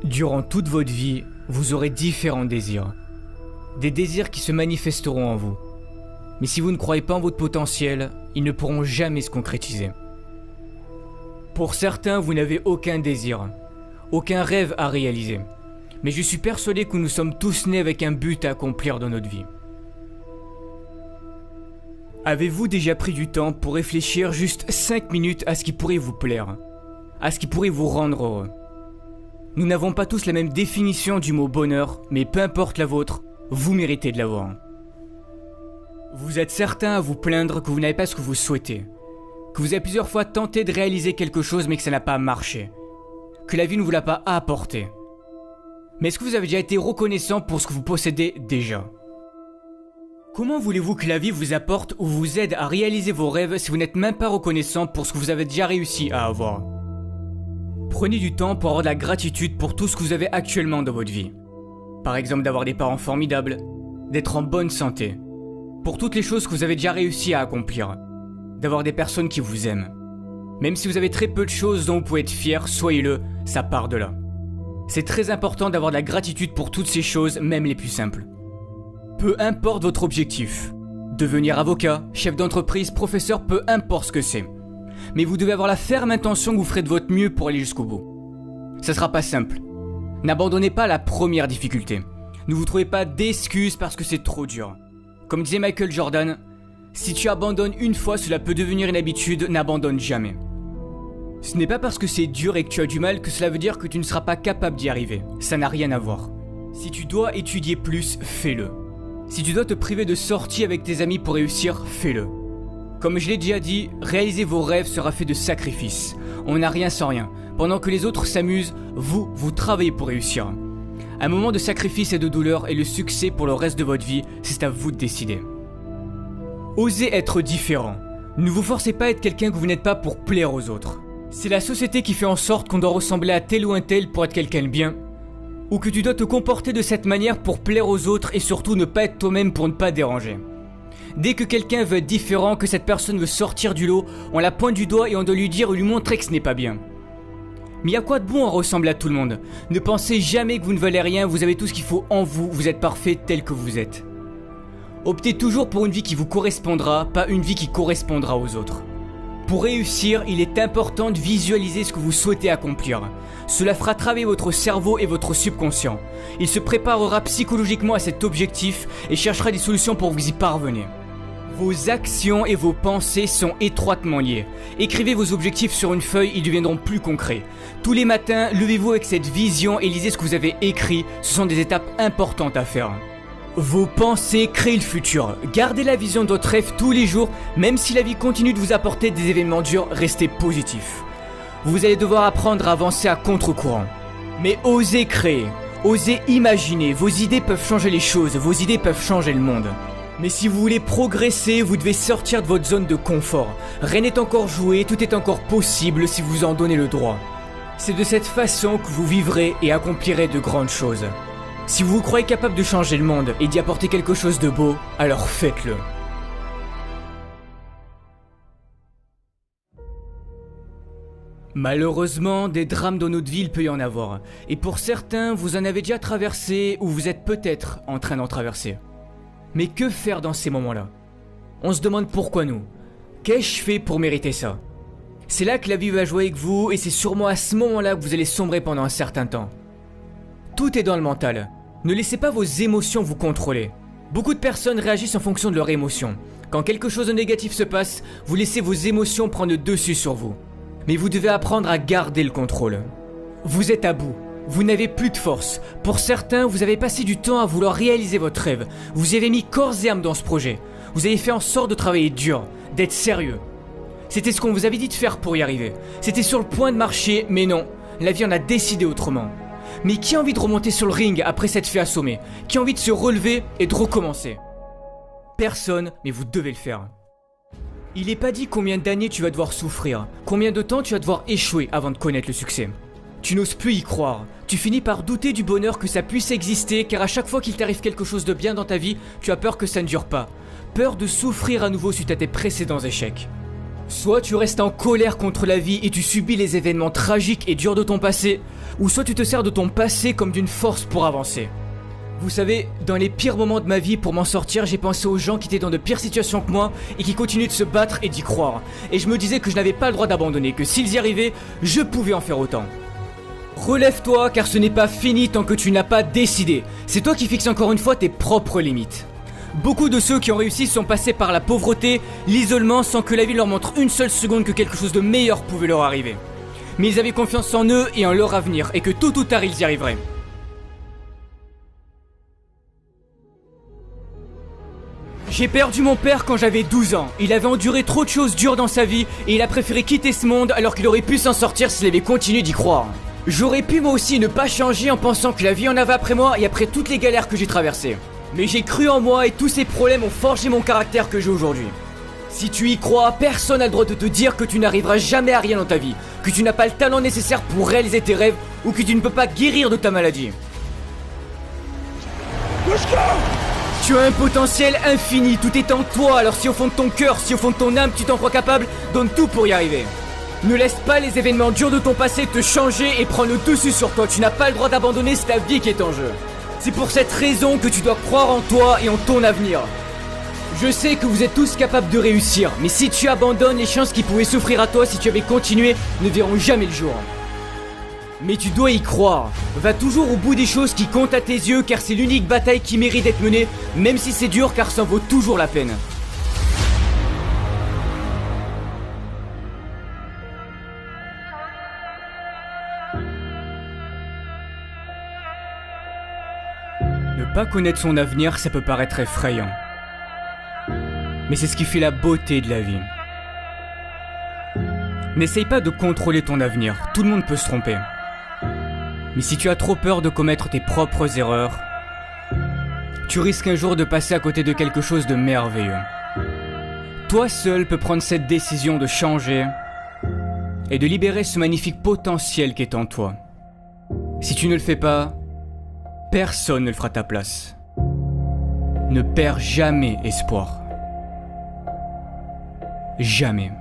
Durant toute votre vie, vous aurez différents désirs. Des désirs qui se manifesteront en vous. Mais si vous ne croyez pas en votre potentiel, ils ne pourront jamais se concrétiser. Pour certains, vous n'avez aucun désir, aucun rêve à réaliser. Mais je suis persuadé que nous sommes tous nés avec un but à accomplir dans notre vie. Avez-vous déjà pris du temps pour réfléchir juste 5 minutes à ce qui pourrait vous plaire, à ce qui pourrait vous rendre heureux? Nous n'avons pas tous la même définition du mot bonheur, mais peu importe la vôtre, vous méritez de l'avoir. Vous êtes certain à vous plaindre que vous n'avez pas ce que vous souhaitez, que vous avez plusieurs fois tenté de réaliser quelque chose mais que ça n'a pas marché, que la vie ne vous l'a pas apporté. Mais est-ce que vous avez déjà été reconnaissant pour ce que vous possédez déjà? Comment voulez-vous que la vie vous apporte ou vous aide à réaliser vos rêves si vous n'êtes même pas reconnaissant pour ce que vous avez déjà réussi à avoir? Prenez du temps pour avoir de la gratitude pour tout ce que vous avez actuellement dans votre vie. Par exemple d'avoir des parents formidables, d'être en bonne santé, pour toutes les choses que vous avez déjà réussi à accomplir, d'avoir des personnes qui vous aiment. Même si vous avez très peu de choses dont vous pouvez être fier, soyez-le, ça part de là. C'est très important d'avoir de la gratitude pour toutes ces choses, même les plus simples. Peu importe votre objectif, devenir avocat, chef d'entreprise, professeur, peu importe ce que c'est. Mais vous devez avoir la ferme intention que vous ferez de votre mieux pour aller jusqu'au bout. Ça sera pas simple. N'abandonnez pas la première difficulté. Ne vous trouvez pas d'excuses parce que c'est trop dur. Comme disait Michael Jordan, si tu abandonnes une fois, cela peut devenir une habitude, n'abandonne jamais. Ce n'est pas parce que c'est dur et que tu as du mal que cela veut dire que tu ne seras pas capable d'y arriver. Ça n'a rien à voir. Si tu dois étudier plus, fais-le. Si tu dois te priver de sorties avec tes amis pour réussir, fais-le. Comme je l'ai déjà dit, réaliser vos rêves sera fait de sacrifices. On n'a rien sans rien. Pendant que les autres s'amusent, vous travaillez pour réussir. Un moment de sacrifice et de douleur et le succès pour le reste de votre vie, c'est à vous de décider. Osez être différent. Ne vous forcez pas à être quelqu'un que vous n'êtes pas pour plaire aux autres. C'est la société qui fait en sorte qu'on doit ressembler à tel ou un tel pour être quelqu'un de bien, ou que tu dois te comporter de cette manière pour plaire aux autres et surtout ne pas être toi-même pour ne pas déranger. Dès que quelqu'un veut être différent, que cette personne veut sortir du lot, on la pointe du doigt et on doit lui dire ou lui montrer que ce n'est pas bien. Mais y a quoi de bon à ressembler à tout le monde? Ne pensez jamais que vous ne valez rien, vous avez tout ce qu'il faut en vous, vous êtes parfait tel que vous êtes. Optez toujours pour une vie qui vous correspondra, pas une vie qui correspondra aux autres. Pour réussir, il est important de visualiser ce que vous souhaitez accomplir. Cela fera travailler votre cerveau et votre subconscient. Il se préparera psychologiquement à cet objectif et cherchera des solutions pour vous y parvenir. Vos actions et vos pensées sont étroitement liées. Écrivez vos objectifs sur une feuille, ils deviendront plus concrets. Tous les matins, levez-vous avec cette vision et lisez ce que vous avez écrit. Ce sont des étapes importantes à faire. Vos pensées créent le futur. Gardez la vision de votre rêve tous les jours, même si la vie continue de vous apporter des événements durs, restez positif. Vous allez devoir apprendre à avancer à contre-courant. Mais osez créer, osez imaginer, vos idées peuvent changer les choses, vos idées peuvent changer le monde. Mais si vous voulez progresser, vous devez sortir de votre zone de confort. Rien n'est encore joué, tout est encore possible si vous en donnez le droit. C'est de cette façon que vous vivrez et accomplirez de grandes choses. Si vous vous croyez capable de changer le monde et d'y apporter quelque chose de beau, alors faites-le. Malheureusement, des drames dans notre vie, il peut y en avoir. Et pour certains, vous en avez déjà traversé ou vous êtes peut-être en train d'en traverser. Mais que faire dans ces moments-là? On se demande pourquoi nous. Qu'ai-je fait pour mériter ça? C'est là que la vie va jouer avec vous et c'est sûrement à ce moment-là que vous allez sombrer pendant un certain temps. Tout est dans le mental. Ne laissez pas vos émotions vous contrôler. Beaucoup de personnes réagissent en fonction de leurs émotions. Quand quelque chose de négatif se passe, vous laissez vos émotions prendre le dessus sur vous. Mais vous devez apprendre à garder le contrôle. Vous êtes à bout. Vous n'avez plus de force. Pour certains, vous avez passé du temps à vouloir réaliser votre rêve. Vous avez mis corps et âme dans ce projet. Vous avez fait en sorte de travailler dur, d'être sérieux. C'était ce qu'on vous avait dit de faire pour y arriver. C'était sur le point de marcher, mais non. La vie en a décidé autrement. Mais qui a envie de remonter sur le ring après s'être fait assommer? Qui a envie de se relever et de recommencer? Personne, mais vous devez le faire. Il n'est pas dit combien d'années tu vas devoir souffrir, combien de temps tu vas devoir échouer avant de connaître le succès. Tu n'oses plus y croire, tu finis par douter du bonheur que ça puisse exister car à chaque fois qu'il t'arrive quelque chose de bien dans ta vie, tu as peur que ça ne dure pas. Peur de souffrir à nouveau suite à tes précédents échecs. Soit tu restes en colère contre la vie et tu subis les événements tragiques et durs de ton passé, ou soit tu te sers de ton passé comme d'une force pour avancer. Vous savez, dans les pires moments de ma vie, pour m'en sortir, j'ai pensé aux gens qui étaient dans de pires situations que moi et qui continuent de se battre et d'y croire. Et je me disais que je n'avais pas le droit d'abandonner, que s'ils y arrivaient, je pouvais en faire autant. Relève-toi, car ce n'est pas fini tant que tu n'as pas décidé. C'est toi qui fixes encore une fois tes propres limites. Beaucoup de ceux qui ont réussi sont passés par la pauvreté, l'isolement, sans que la vie leur montre une seule seconde que quelque chose de meilleur pouvait leur arriver. Mais ils avaient confiance en eux et en leur avenir, et que tôt ou tard ils y arriveraient. J'ai perdu mon père quand j'avais 12 ans. Il avait enduré trop de choses dures dans sa vie, et il a préféré quitter ce monde alors qu'il aurait pu s'en sortir s'il avait continué d'y croire. J'aurais pu moi aussi ne pas changer en pensant que la vie en avait après moi et après toutes les galères que j'ai traversées. Mais j'ai cru en moi et tous ces problèmes ont forgé mon caractère que j'ai aujourd'hui. Si tu y crois, personne n'a le droit de te dire que tu n'arriveras jamais à rien dans ta vie, que tu n'as pas le talent nécessaire pour réaliser tes rêves ou que tu ne peux pas guérir de ta maladie. Tu as un potentiel infini, tout est en toi, alors si au fond de ton cœur, si au fond de ton âme tu t'en crois capable, donne tout pour y arriver. Ne laisse pas les événements durs de ton passé te changer et prendre le dessus sur toi, tu n'as pas le droit d'abandonner, c'est ta vie qui est en jeu. C'est pour cette raison que tu dois croire en toi et en ton avenir. Je sais que vous êtes tous capables de réussir, mais si tu abandonnes, les chances qui pouvaient s'offrir à toi si tu avais continué ne verront jamais le jour. Mais tu dois y croire. Va toujours au bout des choses qui comptent à tes yeux, car c'est l'unique bataille qui mérite d'être menée, même si c'est dur, car ça en vaut toujours la peine. Ne pas connaître son avenir, ça peut paraître effrayant. Mais c'est ce qui fait la beauté de la vie. N'essaye pas de contrôler ton avenir, tout le monde peut se tromper. Mais si tu as trop peur de commettre tes propres erreurs, tu risques un jour de passer à côté de quelque chose de merveilleux. Toi seul peux prendre cette décision de changer et de libérer ce magnifique potentiel qui est en toi. Si tu ne le fais pas, personne ne le fera à ta place. Ne perds jamais espoir. Jamais.